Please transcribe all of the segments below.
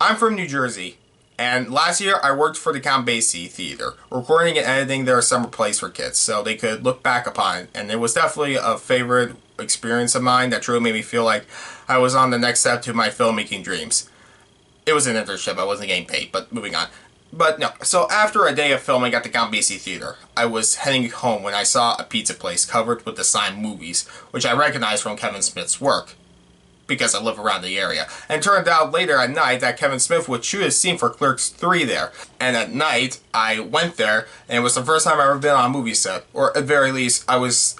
I'm from New Jersey, and last year I worked for the Count Basie Theater, recording and editing their summer plays for kids so they could look back upon it, and it was definitely a favorite experience of mine that truly made me feel like I was on the next step to my filmmaking dreams. It was an internship, I wasn't getting paid, but moving on. But no, so after a day of filming at the Count Basie Theater, I was heading home when I saw a pizza place covered with the sign movies, which I recognized from Kevin Smith's work, because I live around the area. And it turned out later at night that Kevin Smith would shoot a scene for Clerks 3 there. And at night, I went there, and it was the first time I've ever been on a movie set. Or at the very least, I was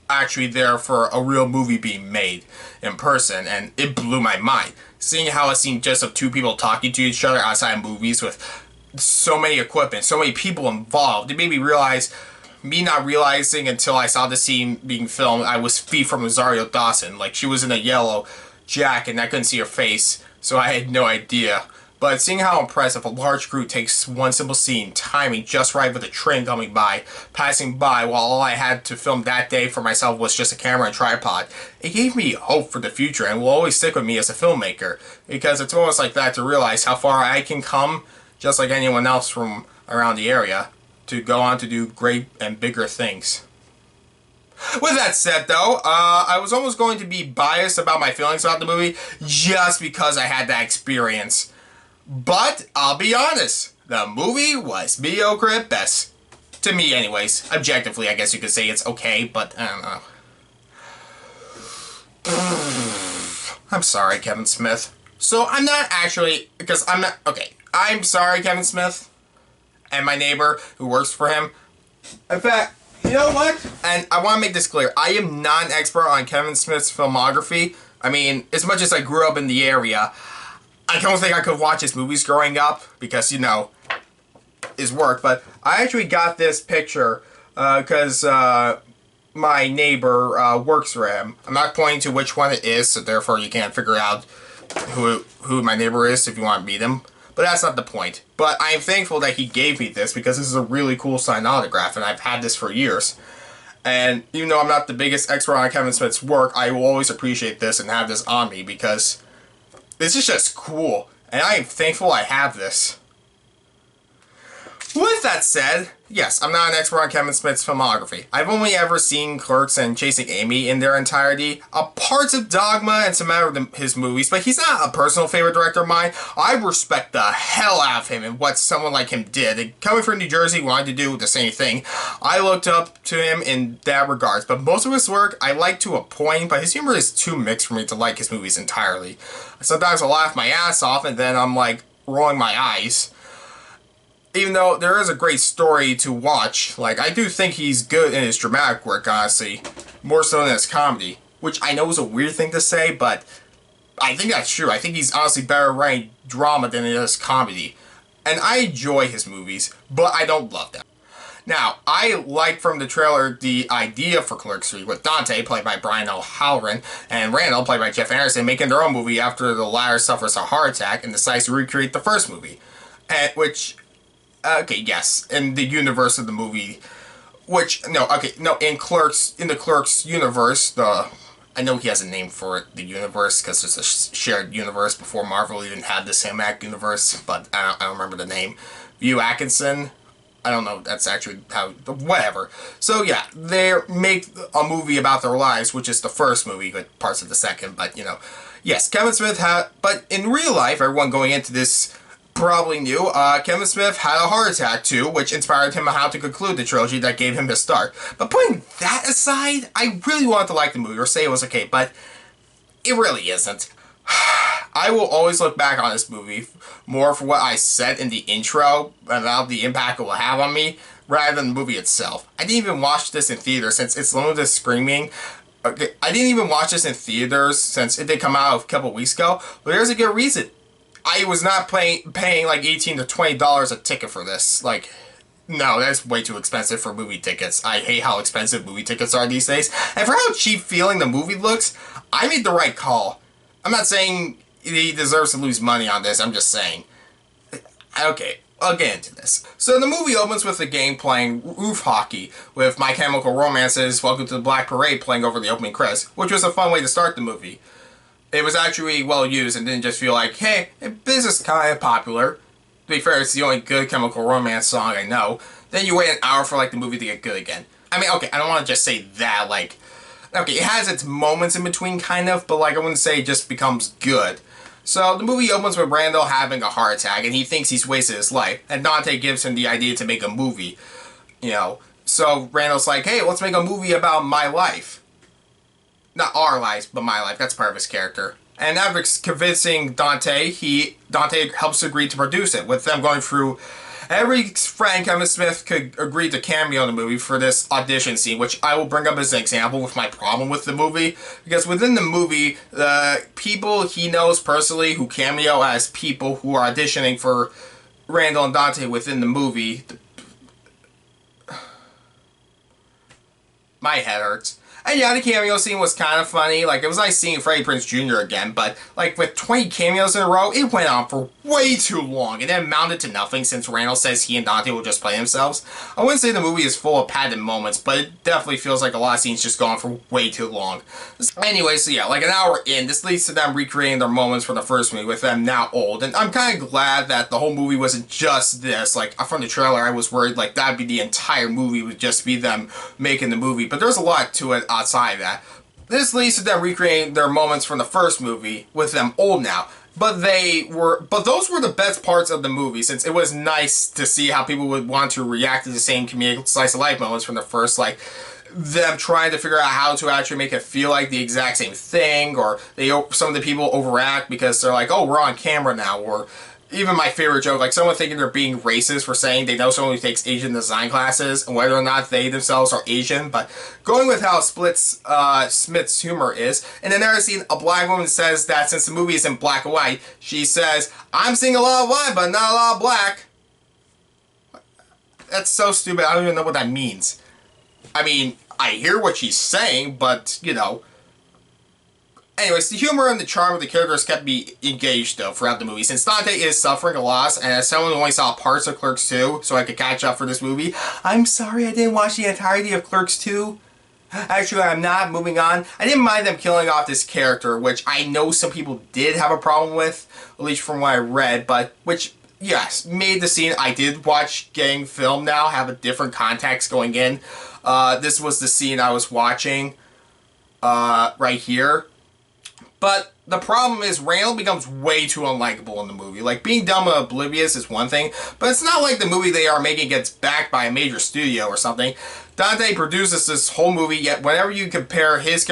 actually there for a real movie being made in person, and it blew my mind. Seeing how it seemed just of two people talking to each other outside movies with so many equipment, so many people involved, it made me realize, me not realizing until I saw the scene being filmed, I was Fee from Rosario Dawson. Like, she was in a yellow jacket and I couldn't see her face, so I had no idea. But seeing how impressive a large crew takes one simple scene, timing just right with a train coming by, passing by, while all I had to film that day for myself was just a camera and tripod, it gave me hope for the future and will always stick with me as a filmmaker, because it's almost like that to realize how far I can come, just like anyone else from around the area, to go on to do great and bigger things. With that said, though, I was almost going to be biased about my feelings about the movie just because I had that experience. But I'll be honest, the movie was mediocre at best. To me, anyways. Objectively, I guess you could say it's okay, but I don't know. I'm sorry, Kevin Smith. So I'm not actually, because I'm not, okay. I'm sorry, Kevin Smith, and my neighbor who works for him. In fact, you know what? And I want to make this clear. I am not an expert on Kevin Smith's filmography. I mean, as much as I grew up in the area, I don't think I could watch his movies growing up because, you know, his work. But I actually got this picture because my neighbor works for him. I'm not pointing to which one it is, so therefore you can't figure out who my neighbor is if you want to meet him. But that's not the point. But I am thankful that he gave me this because this is a really cool signed autograph and I've had this for years. And even though I'm not the biggest expert on Kevin Smith's work, I will always appreciate this and have this on me because this is just cool. And I am thankful I have this. With that said, yes, I'm not an expert on Kevin Smith's filmography. I've only ever seen Clerks and Chasing Amy in their entirety, parts of Dogma and some of his movies, but he's not a personal favorite director of mine. I respect the hell out of him and what someone like him did. And coming from New Jersey, wanted to do the same thing. I looked up to him in that regards, but most of his work I like to a point, but his humor is too mixed for me to like his movies entirely. Sometimes I'll laugh my ass off and then I'm like rolling my eyes. Even though there is a great story to watch, like, I do think he's good in his dramatic work, honestly. More so than his comedy. Which I know is a weird thing to say, but I think that's true. I think he's honestly better writing drama than he does comedy. And I enjoy his movies, but I don't love them. Now, I like from the trailer the idea for Clerks 3 with Dante, played by Brian O'Halloran, and Randall, played by Jeff Anderson, making their own movie after the latter suffers a heart attack and decides to recreate the first movie. Okay, yes, in the universe of the movie, in the Clerks universe, I know he has a name for it, the universe, because it's a shared universe before Marvel even had the cinematic universe, but I don't remember the name. View Atkinson, I don't know, that's actually how, whatever. So yeah, they make a movie about their lives, which is the first movie, with parts of the second, but you know, yes, Kevin Smith but in real life, everyone going into this probably knew, Kevin Smith had a heart attack too, which inspired him on how to conclude the trilogy that gave him his start. But putting that aside, I really wanted to like the movie, or say it was okay, but it really isn't. I will always look back on this movie more for what I said in the intro about the impact it will have on me, rather than the movie itself. I didn't even watch this in theaters since it's limited screening. Okay, I didn't even watch this in theaters since it did come out a couple weeks ago, but there's a good reason. I was not paying like $18 to $20 a ticket for this. Like, no, that's way too expensive for movie tickets. I hate how expensive movie tickets are these days. And for how cheap feeling the movie looks, I made the right call. I'm not saying he deserves to lose money on this, I'm just saying. Okay, I'll get into this. So the movie opens with the gang playing roof hockey, with My Chemical Romance's Welcome to the Black Parade playing over the opening credits, which was a fun way to start the movie. It was actually well used and didn't just feel like, hey, this is kind of popular. To be fair, it's the only good Chemical Romance song I know. Then you wait an hour for like the movie to get good again. I mean, okay, I don't want to just say that, like, okay, it has its moments in between, kind of, but like, I wouldn't say it just becomes good. So, the movie opens with Randall having a heart attack, and he thinks he's wasted his life, and Dante gives him the idea to make a movie, you know. So, Randall's like, hey, let's make a movie about my life. Not our lives, but my life. That's part of his character. And after convincing Dante, Dante helps agree to produce it, with them going through every friend Kevin Smith could agree to cameo in the movie for this audition scene, which I will bring up as an example with my problem with the movie. Because within the movie, the people he knows personally who cameo as people who are auditioning for Randall and Dante within the movie, my head hurts. And yeah, the cameo scene was kind of funny. Like, it was nice seeing Freddie Prinze Jr. again, but, like, with 20 cameos in a row, it went on for way too long, and it amounted to nothing since Randall says he and Dante will just play themselves. I wouldn't say the movie is full of padded moments, but it definitely feels like a lot of scenes just go on for way too long. Anyway, so yeah, like an hour in, this leads to them recreating their moments from the first movie with them now old, and I'm kind of glad that the whole movie wasn't just this. Like, from the trailer, I was worried, like, that'd be the entire movie, would just be them making the movie, but there's a lot to it outside that. This leads to them recreating their moments from the first movie with them old now. But those were the best parts of the movie, since it was nice to see how people would want to react to the same comedic slice of life moments from the first, like them trying to figure out how to actually make it feel like the exact same thing, or some of the people overact because they're like, oh, we're on camera now, or even my favorite joke, like someone thinking they're being racist for saying they know someone who takes Asian design classes, and whether or not they themselves are Asian, but going with how Smith's humor is. In another scene, a black woman says that since the movie is in black and white, she says, I'm seeing a lot of white, but not a lot of black. That's so stupid, I don't even know what that means. I mean, I hear what she's saying, but, you know. Anyways, the humor and the charm of the characters kept me engaged, though, throughout the movie. Since Dante is suffering a loss, and as someone who only saw parts of Clerks 2, so I could catch up for this movie, I'm sorry I didn't watch the entirety of Clerks 2. Actually, I'm not. Moving on. I didn't mind them killing off this character, which I know some people did have a problem with, at least from what I read, but which, yes, made the scene I did watch getting filmed now have a different context going in. This was the scene I was watching right here. But the problem is Randall becomes way too unlikable in the movie. Like, being dumb and oblivious is one thing, but it's not like the movie they are making gets backed by a major studio or something. Dante produces this whole movie, yet whenever you compare Randall's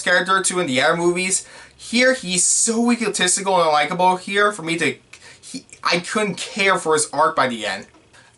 character to in the other movies, here he's so egotistical and unlikable here for me to... I couldn't care for his arc by the end.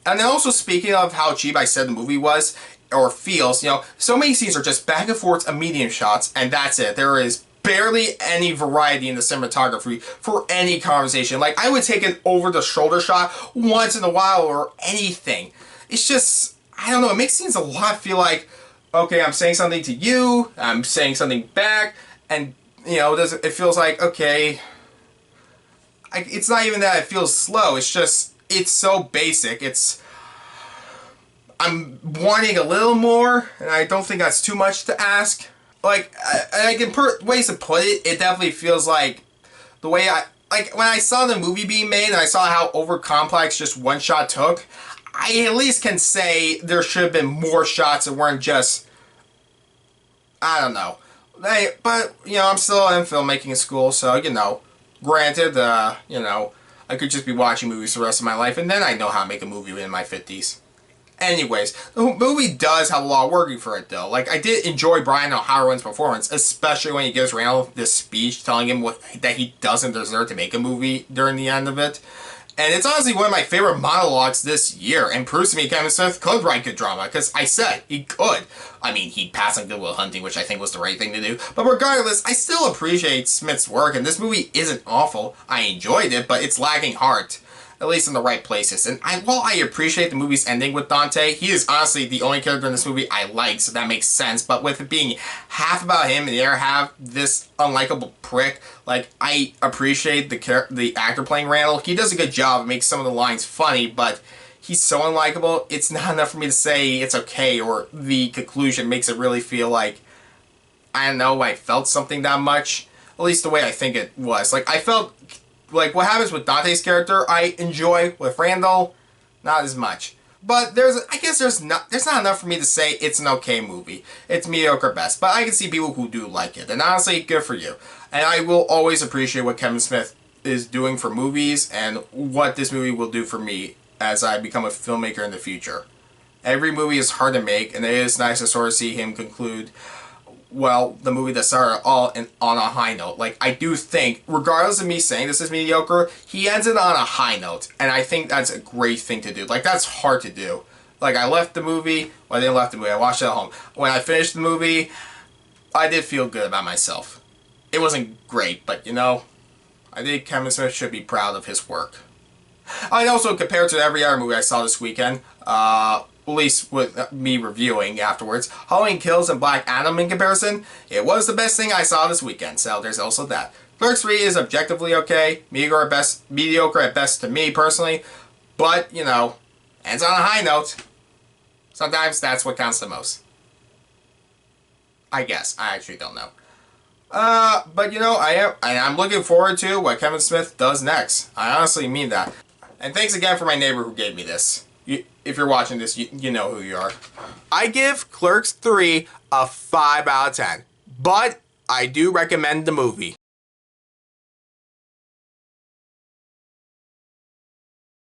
And then also, speaking of how cheap I said the movie was, or feels, you know, so many scenes are just back and forth of medium shots, and that's it. There is barely any variety in the cinematography for any conversation. Like, I would take an over-the-shoulder shot once in a while or anything. It's just, I don't know, it makes scenes a lot feel like, okay, I'm saying something to you, I'm saying something back, and, you know, it feels like, okay, it's not even that it feels slow, it's just, it's so basic, I'm wanting a little more, and I don't think that's too much to ask. Like, I can put ways to put it, it definitely feels like the way like, when I saw the movie being made and I saw how over-complex just one shot took, I at least can say there should have been more shots that weren't just, I don't know. But, you know, I'm still in filmmaking school, so, you know, granted, you know, I could just be watching movies the rest of my life, and then I know how to make a movie in my 50s. Anyways, the movie does have a lot working for it, though. Like, I did enjoy Brian O'Halloran's performance, especially when he gives Randall this speech telling him that he doesn't deserve to make a movie during the end of it. And it's honestly one of my favorite monologues this year, and proves to me Kevin Smith could write good drama, because I said he could. I mean, he passed on Good Will Hunting, which I think was the right thing to do. But regardless, I still appreciate Smith's work, and this movie isn't awful. I enjoyed it, but it's lacking heart. At least in the right places. And while I appreciate the movie's ending with Dante, he is honestly the only character in this movie I like, so that makes sense. But with it being half about him and the other half this unlikable prick, like, I appreciate the actor playing Randall. He does a good job, makes some of the lines funny, but he's so unlikable, it's not enough for me to say it's okay, or the conclusion makes it really feel like I don't know, I felt something that much. At least the way I think it was. Like, I felt like what happens with Dante's character, I enjoy. With Randall, not as much. But there's not enough for me to say it's an okay movie. It's mediocre best. But I can see people who do like it. And honestly, good for you. And I will always appreciate what Kevin Smith is doing for movies and what this movie will do for me as I become a filmmaker in the future. Every movie is hard to make, and it is nice to sort of see him conclude, well, the movie that started all on a high note. Like, I do think, regardless of me saying this is mediocre, he ends it on a high note, and I think that's a great thing to do. Like, that's hard to do. Like, I left the movie, well, I didn't left the movie, I watched it at home. When I finished the movie, I did feel good about myself. It wasn't great, but, you know, I think Kevin Smith should be proud of his work. And also, compared to every other movie I saw this weekend, at least with me reviewing afterwards, Halloween Kills and Black Adam in comparison, it was the best thing I saw this weekend, so there's also that. Clerks 3 is objectively okay, mediocre at best to me personally, but, you know, ends on a high note. Sometimes that's what counts the most. I guess. I actually don't know. But you know, I'm looking forward to what Kevin Smith does next. I honestly mean that. And thanks again for my neighbor who gave me this. If you're watching this, you know who you are. I give Clerks 3 a 5 out of 10. But I do recommend the movie.